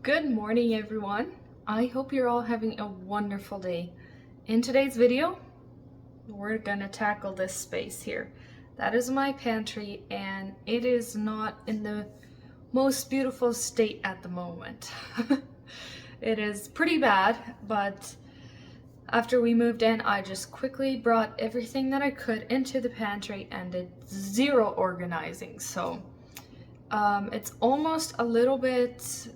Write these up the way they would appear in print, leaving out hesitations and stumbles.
Good morning, everyone. I hope you're all having a wonderful day. In today's video, we're gonna tackle this space here. That is my pantry, and it is not in the most beautiful state at the moment. It is pretty bad, but after we moved in, I just quickly brought everything that I could into the pantry and did zero organizing. So it's almost a little bit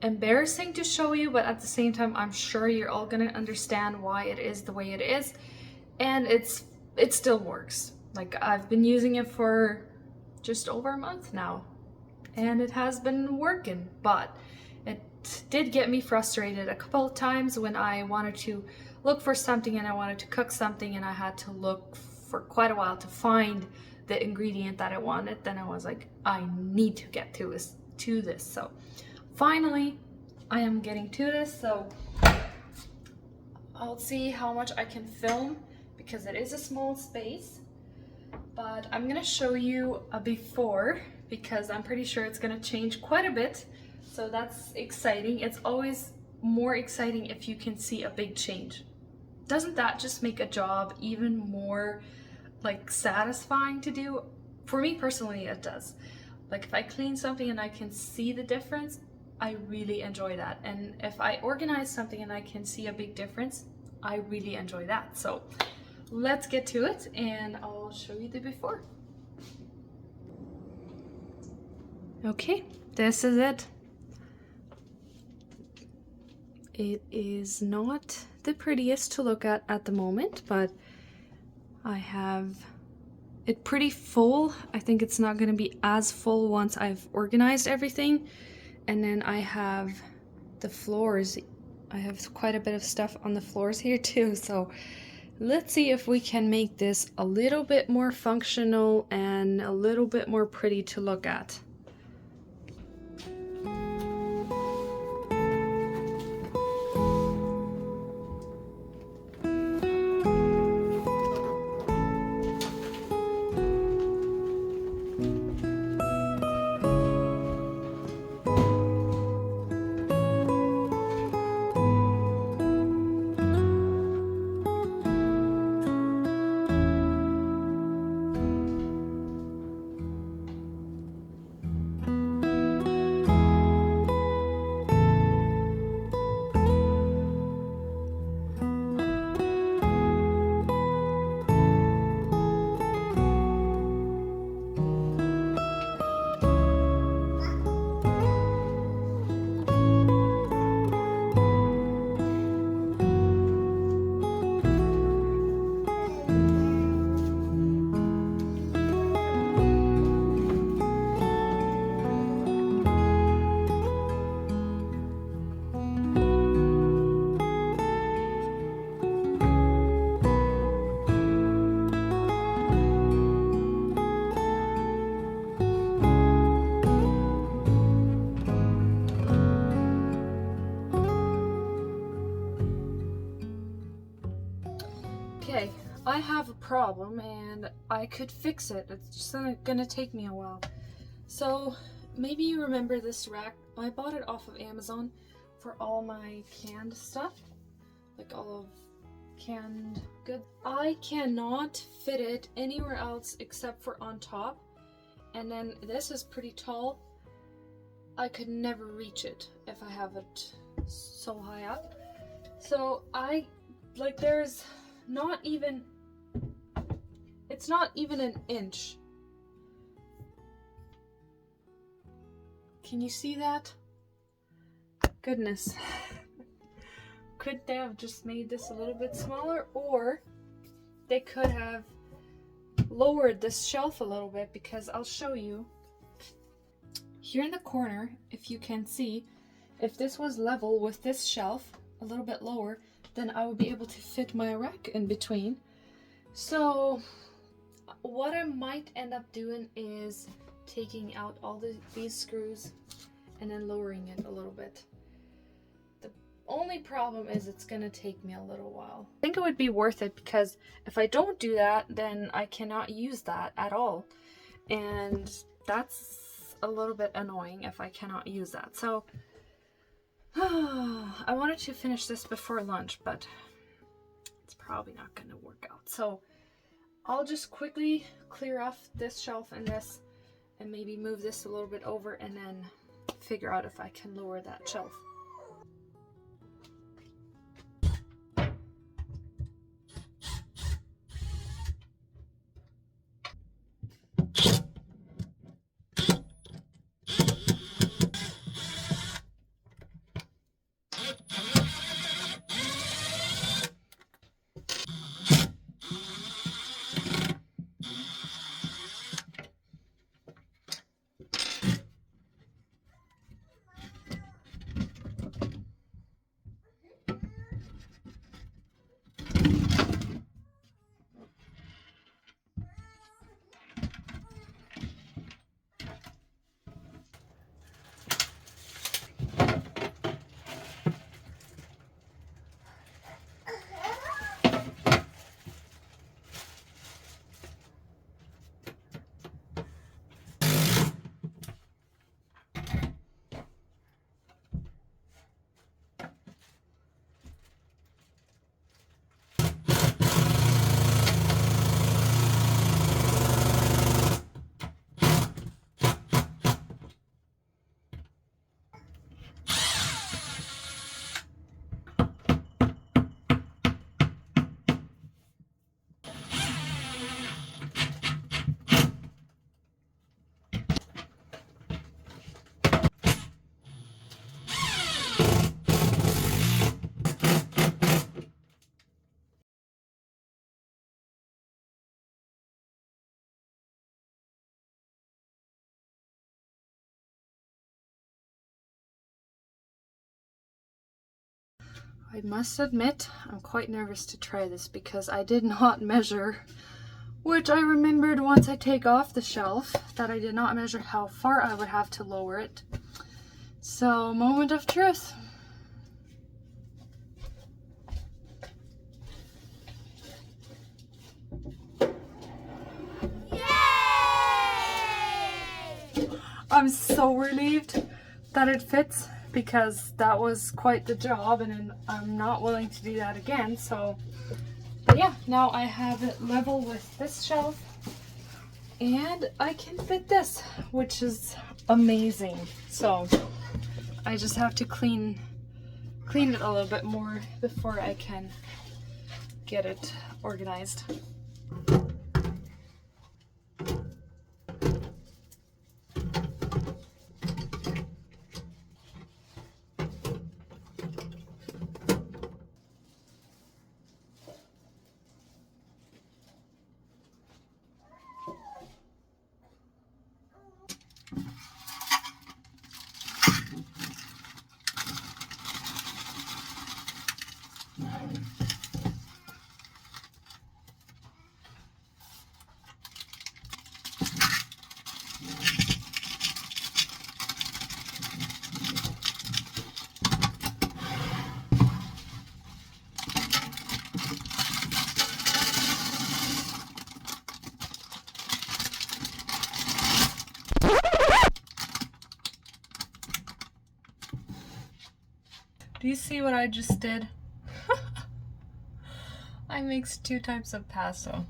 embarrassing to show you, but at the same time, I'm sure you're all gonna understand why it is the way it is, and it still works. Like, I've been using it for just over a month now, and it has been working, but it did get me frustrated a couple of times when I wanted to look for something and I wanted to cook something and I had to look for quite a while to find the ingredient that I wanted. Then I was like, I need to get to this. So finally I am getting to this, so I'll see how much I can film because it is a small space, but I'm gonna show you a before because I'm pretty sure it's gonna change quite a bit. So that's exciting. It's always more exciting if you can see a big change. Doesn't that just make a job even more like satisfying to do? For me personally, it does. Like, if I clean something and I can see the difference, I really enjoy that. And if I organize something and I can see a big difference, I really enjoy that. So let's get to it and I'll show you the before. Okay, this is it. It is not the prettiest to look at the moment, but I have it pretty full. I think it's not going to be as full once I've organized everything. And then I have the floors. I have quite a bit of stuff on the floors here too. So let's see if we can make this a little bit more functional and a little bit more pretty to look at. Okay, I have a problem and I could fix it. It's just gonna take me a while. So maybe you remember this rack. I bought it off of Amazon for all my canned stuff, like all of canned goods. I cannot fit it anywhere else except for on top. And then this is pretty tall. I could never reach it if I have it so high up. So there's not even, it's not even an inch. Can you see that? Goodness. Could they have just made this a little bit smaller, or they could have lowered this shelf a little bit, because I'll show you here in the corner, if you can see, if this was level with this shelf a little bit lower, then I would be able to fit my rack in between. So what I might end up doing is taking out all these screws and then lowering it a little bit. The only problem is it's gonna take me a little while. I think it would be worth it, because if I don't do that, then I cannot use that at all, and that's a little bit annoying if I cannot use that. So I wanted to finish this before lunch, but it's probably not going to work out. So I'll just quickly clear off this shelf and this, and maybe move this a little bit over, and then figure out if I can lower that shelf. I must admit, I'm quite nervous to try this because I did not measure, which I remembered once I take off the shelf, that I did not measure how far I would have to lower it. So, moment of truth. Yay! I'm so relieved that it fits, because that was quite the job, and I'm not willing to do that again. So, but yeah, now I have it level with this shelf, and I can fit this, which is amazing. So I just have to clean it a little bit more before I can get it organized. Do you see what I just did? I mixed 2 types of pasta.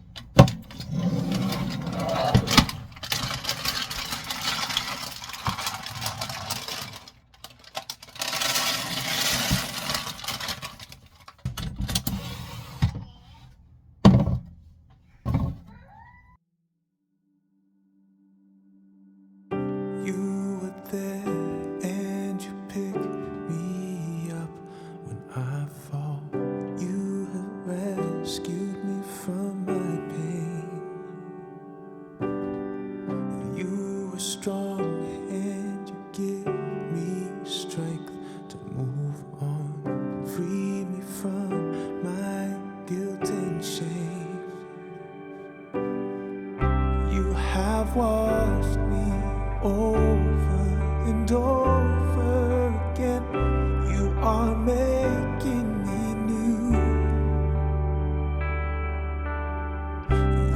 You were there and you picked me up when I fall. You have rescued me from my pain. You were strong and you give me strength to move on. Free me from my guilt and shame. You have washed me over and over again. You are making me new.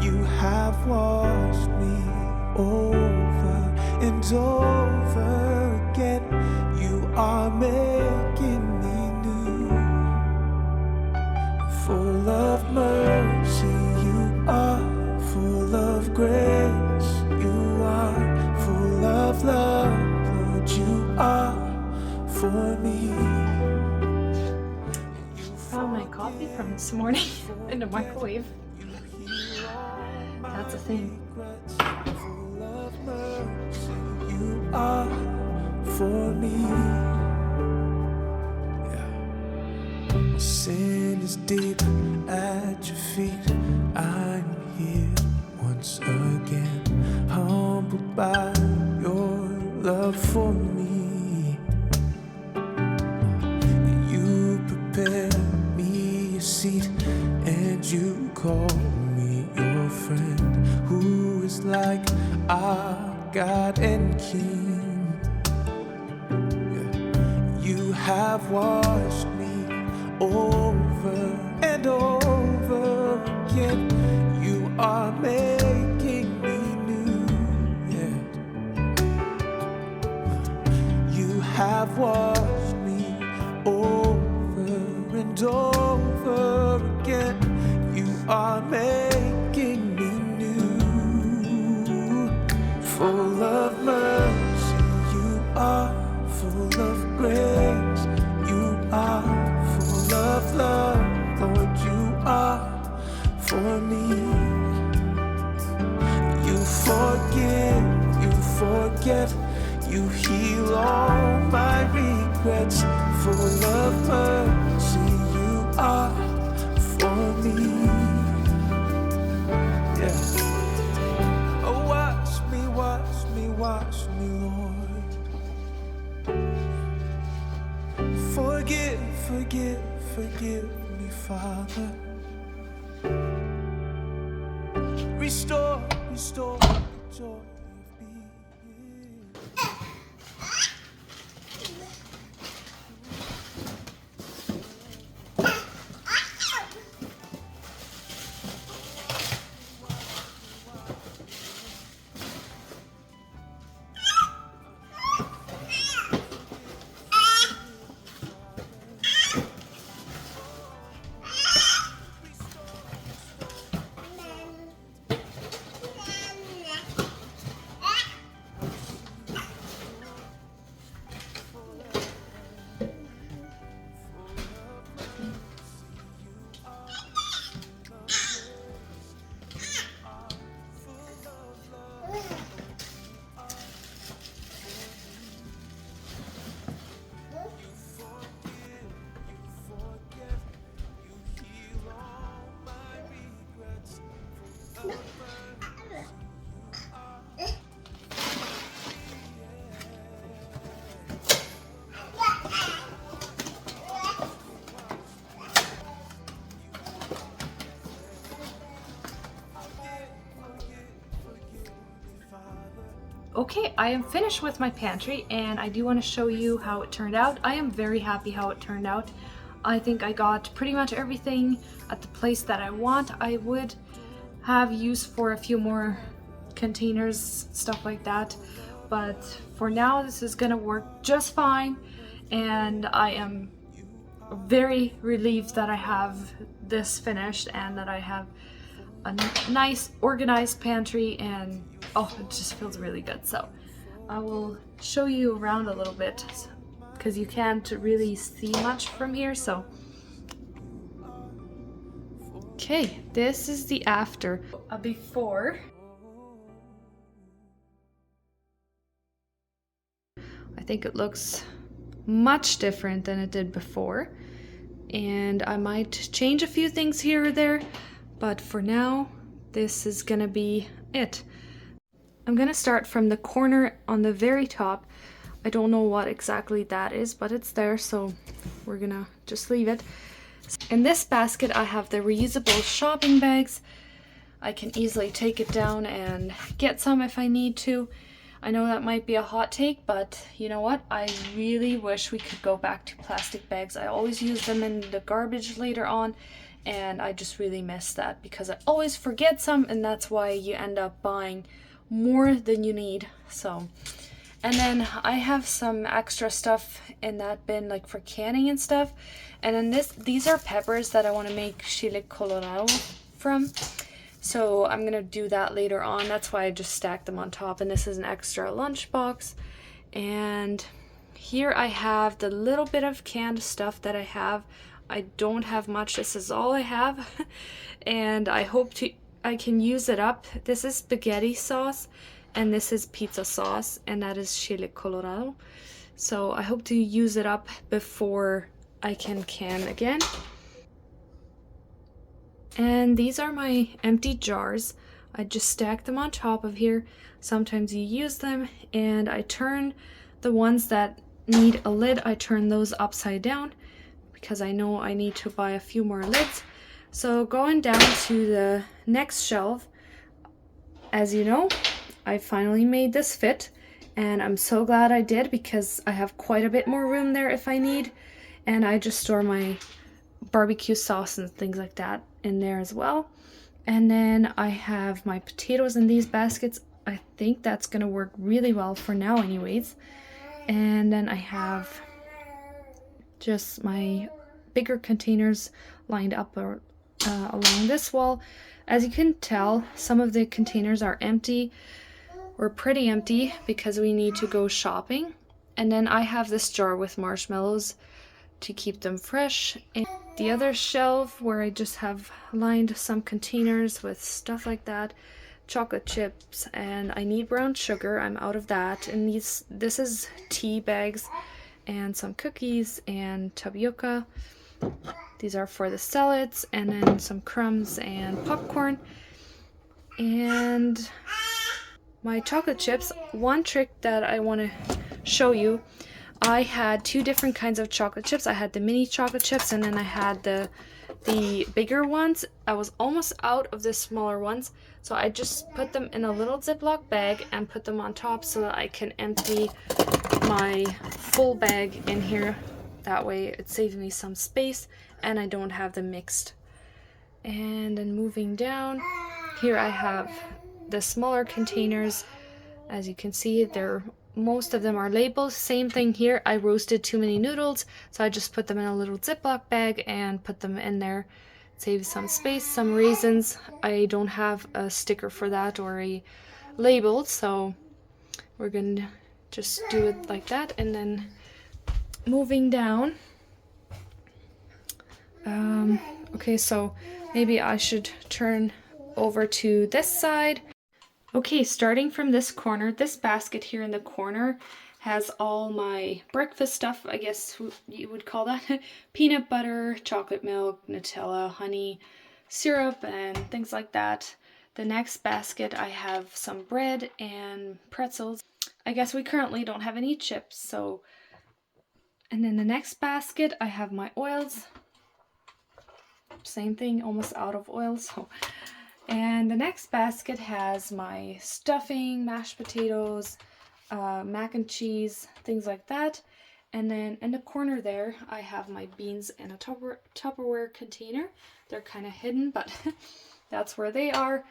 You have washed me over and over again. You are making of mercy, you are full of grace, you are full of love, Lord, you are for me. Found my coffee from this morning in the microwave. That's a thing. Full of mercy, you are for me. My sin is deep at your feet. I'm here once again, humbled by your love for me. You prepare me a seat and you call me your friend, who is like our God and King. You have washed me over and over again. You are making me new. You have washed me over and over again. You are making me new. Full of mercy, you are full of grace. You are full of love, Lord, you are for me. You forgive, you forget, you heal all my regrets. Full of mercy, you are for me. Yeah. Oh, wash me, wash me, wash me, Lord. Forgive, forgive, forgive me, Father. Restore, restore the joy of being. Okay, I am finished with my pantry and I do want to show you how it turned out. I am very happy how it turned out. I think I got pretty much everything at the place that I want. I would have use for a few more containers, stuff like that, but for now this is gonna work just fine, and I am very relieved that I have this finished and that I have a nice organized pantry, and oh, it just feels really good. So I will show you around a little bit because you can't really see much from here. So okay, this is the after. A before. I think it looks much different than it did before, and I might change a few things here or there, but for now this is gonna be it. I'm gonna start from the corner on the very top. I don't know what exactly that is, but it's there, so we're gonna just leave it. In this basket I have the reusable shopping bags. I can easily take it down and get some if I need to. I know that might be a hot take, but you know what? I really wish we could go back to plastic bags. I always use them in the garbage later on, and I just really miss that because I always forget some, and that's why you end up buying more than you need. So, And then I have some extra stuff in that bin, like for canning and stuff. And then these are peppers that I want to make chile colorado from. So I'm gonna do that later on. That's why I just stacked them on top. And this is an extra lunchbox. And here I have the little bit of canned stuff that I have. I don't have much. This is all I have. And I hope I can use it up. This is spaghetti sauce. And this is pizza sauce, and that is chile colorado. So I hope to use it up before I can again. And these are my empty jars. I just stack them on top of here. Sometimes you use them, and I turn the ones that need a lid, I turn those upside down because I know I need to buy a few more lids. So going down to the next shelf, as you know, I finally made this fit, and I'm so glad I did because I have quite a bit more room there if I need, and I just store my barbecue sauce and things like that in there as well. And then I have my potatoes in these baskets. I think that's gonna work really well for now anyways. And then I have just my bigger containers lined up along this wall. As you can tell, some of the containers are empty. We're pretty empty because we need to go shopping. And then I have this jar with marshmallows to keep them fresh. And the other shelf where I just have lined some containers with stuff like that, chocolate chips, and I need brown sugar. I'm out of that. And this is tea bags and some cookies and tapioca. These are for the salads, and then some crumbs and popcorn. And my chocolate chips, one trick that I want to show you, I had two different kinds of chocolate chips. I had the mini chocolate chips, and then I had the bigger ones. I was almost out of the smaller ones, so I just put them in a little Ziploc bag and put them on top so that I can empty my full bag in here. That way it saves me some space and I don't have them mixed. And then moving down, here I have the smaller containers. As you can see, most of them are labeled. Same thing here. I roasted too many noodles, so I just put them in a little Ziploc bag and put them in there. Saves some space. Some raisins, I don't have a sticker for that or a label, so we're gonna just do it like that. And then moving down, okay, so maybe I should turn over to this side. Okay, starting from this corner, this basket here in the corner has all my breakfast stuff, I guess you would call that. Peanut butter, chocolate milk, Nutella, honey, syrup, and things like that. The next basket I have some bread and pretzels. I guess we currently don't have any chips, so... And then the next basket I have my oils. Same thing, almost out of oil, so... And the next basket has my stuffing, mashed potatoes, mac and cheese, things like that. And then in the corner there, I have my beans in a Tupperware container. They're kind of hidden, but that's where they are.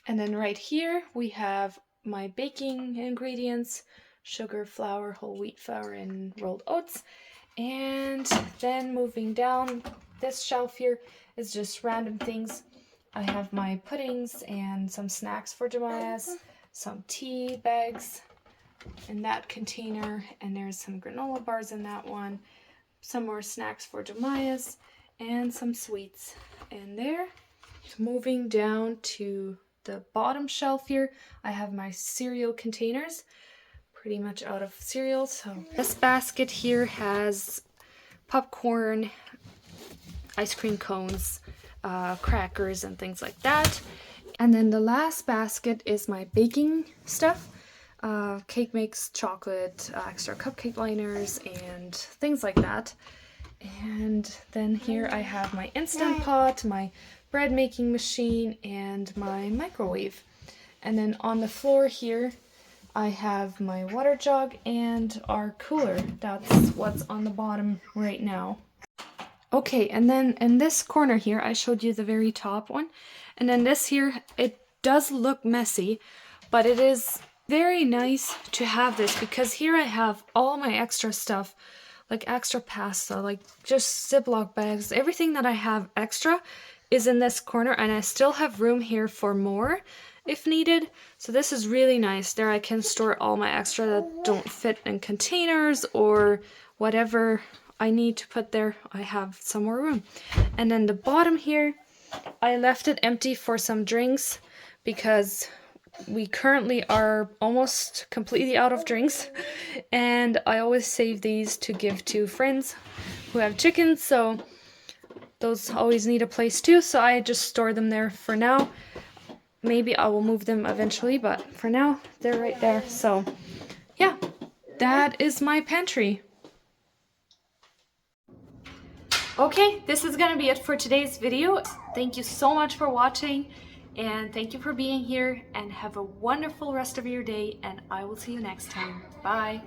And then right here, we have my baking ingredients, sugar, flour, whole wheat flour, and rolled oats. And then moving down, this shelf here is just random things. I have my puddings and some snacks for Jemiah's, some tea bags in that container, and there's some granola bars in that one, some more snacks for Jemiah's, and some sweets in there. Moving down to the bottom shelf here, I have my cereal containers, pretty much out of cereal. So this basket here has popcorn, ice cream cones, crackers and things like that. And then the last basket is my baking stuff, cake mix, chocolate, extra cupcake liners, and things like that. And then here I have my Instant Pot, my bread making machine, and my microwave. And then on the floor here I have my water jug and our cooler. That's what's on the bottom right now. Okay, and then in this corner here, I showed you the very top one. And then this here, it does look messy, but it is Very nice to have this because here I have all my extra stuff, like extra pasta, like just Ziploc bags. Everything that I have extra is in this corner, and I still have room here for more if needed. So this is really nice. There I can store all my extra that don't fit in containers or whatever I need to put there. I have some more room. And then the bottom here, I left it empty for some drinks because we currently are almost completely out of drinks, and I always save these to give to friends who have chickens, so those always need a place too, so I just store them there for now. Maybe I will move them eventually, but for now they're right there. So yeah, that is my pantry. Okay, this is gonna be it for today's video. Thank you so much for watching, and thank you for being here, and have a wonderful rest of your day, and I will see you next time. Bye.